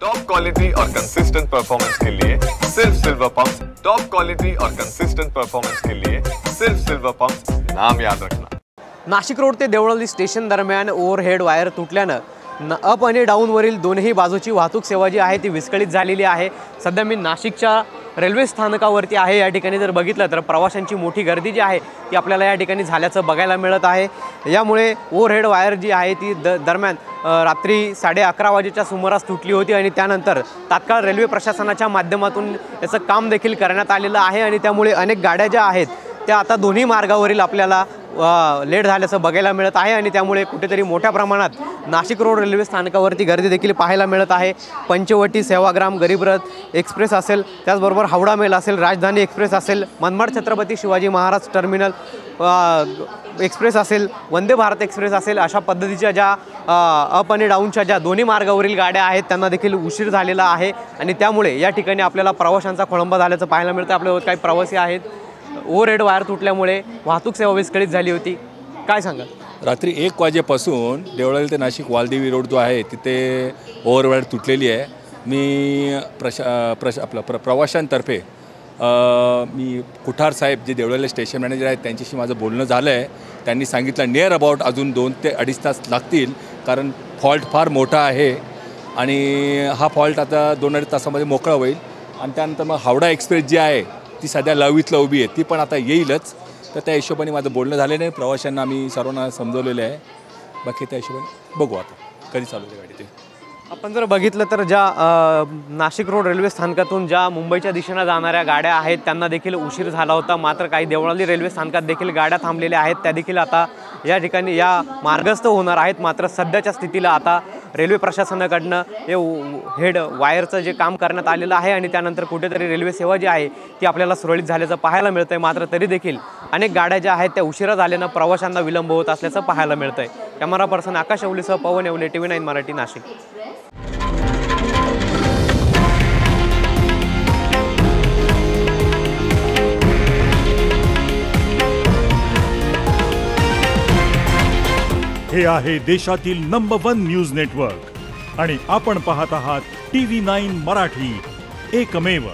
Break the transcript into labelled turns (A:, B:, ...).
A: Top quality और consistent performance के लिए सिर्फ सिल्वर पंप्स। टॉप क्वालिटी और कंसिस्टेंट परफॉर्मेंस के लिए सिर्फ सिल्वर पंप्स, नाम याद रखना।
B: नाशिक रोड ते देवळाली स्टेशन दरम्यान ओव्हरहेड वायर तुटल्यानं अप आणि डाऊनवरील दोन्ही बाजूची वाहतूक सेवा जी आहे ती विस्कळीत झालेली आहे। सध्या मी नाशिकच्या रेल्वे स्थानकावरती आहे। या ठिकाणी जर बघितलं तर प्रवाशांची मोठी गर्दी जी आहे ती आपल्याला या ठिकाणी झाल्याचं बघायला मिळत आहे। यामुळे ओव्हरहेड वायर जी आहे ती दरम्यान रात्री 11:30 वाजेच्या सुमारास तुटली होती आणि त्यानंतर तात्काळ रेल्वे प्रशासनाच्या माध्यमातून याचं काम देखील करण्यात आलेलं आहे आणि त्यामुळे अनेक गाड्या ज्या आहेत त्या आता दोन्ही मार्गावरील आपल्याला लेट झाल्याचं बघायला मिळत आहे आणि त्यामुळे कुठेतरी मोठ्या प्रमाणात नाशिक रोड रेल्वे स्थानकावरती गर्दी देखील पाहायला मिळत आहे। पंचवटी, सेवाग्राम, गरीबरथ एक्सप्रेस असेल, त्याचबरोबर हावडा मेल असेल, राजधानी एक्सप्रेस असेल, मनमाड छत्रपती शिवाजी महाराज टर्मिनल एक्सप्रेस असेल, वंदे भारत एक्सप्रेस असेल, अशा पद्धतीच्या ज्या अप आणि डाऊनच्या ज्या दोन्ही मार्गावरील गाड्या आहेत त्यांना देखील उशीर झालेला आहे आणि त्यामुळे या ठिकाणी आपल्याला प्रवाशांचा खोळंबा झाल्याचं पाहायला मिळतं। आपल्यासोबत काही प्रवासी आहेत। ओव्हरहेड वायर तुटल्यामुळे वाहतूक सेवा विस्कळीत झाली होती, काय सांगा?
C: रात्री 1 वाजेपासून देवळाली ते नाशिक वालदेवी रोड जो आहे तिथे ओव्हरवायर तुटलेली आहे। मी प्रवाशांतर्फे मी कुठार साहेब जे देवळाली स्टेशन मॅनेजर आहेत त्यांच्याशी माझं बोलणं झालं आहे। त्यांनी सांगितलं नियर अबाउट अजून 2 ते 2.5 तास लागतील, कारण फॉल्ट फार मोठा आहे आणि हा फॉल्ट आता 2-2.5 तासामध्ये मोकळा होईल। आणि त्यानंतर मग हावडा एक्सप्रेस जी आहे ती सध्या लवीतला उभी आहे, ती पण आता येईलच। तर त्या हिशोबाने माझं बोलणं झालेलं आहे। प्रवाशांना आम्ही सर्वांना समजवलेलं आहे, बाकी त्या हिशोबाने बघू आता कधी चालू आहे गाडी ते।
B: आपण जर बघितलं तर ज्या नाशिक रोड रेल्वे स्थानकातून ज्या मुंबईच्या दिशेने जाणाऱ्या गाड्या आहेत त्यांना देखील उशीर झाला होता, मात्र काही देवळाली रेल्वे स्थानकात देखील गाड्या थांबलेल्या आहेत, त्या देखील आता या ठिकाणी या मार्गस्थ होणार आहेत। मात्र सध्याच्या स्थितीला आता रेल्वे प्रशासनाकडनं हे हेड वायरचं जे काम करण्यात आलेलं आहे आणि त्यानंतर कुठेतरी रेल्वे सेवा जी आहे ती आपल्याला सुरळीत झाल्याचं पाहायला मिळतं आहे। मात्र तरी देखील अनेक गाड्या ज्या आहेत त्या उशिरा झाल्यानं प्रवाशांना विलंब होत असल्याचं पाहायला मिळतं आहे। कॅमेरा पर्सन आकाश येवलेसह पवन येवले, TV9 मराठी, नाशिक।
D: हे आहे देशातील नंबर 1 न्यूज नेटवर्क आणि आपण पाहत आहात TV9 मराठी, एकमेव।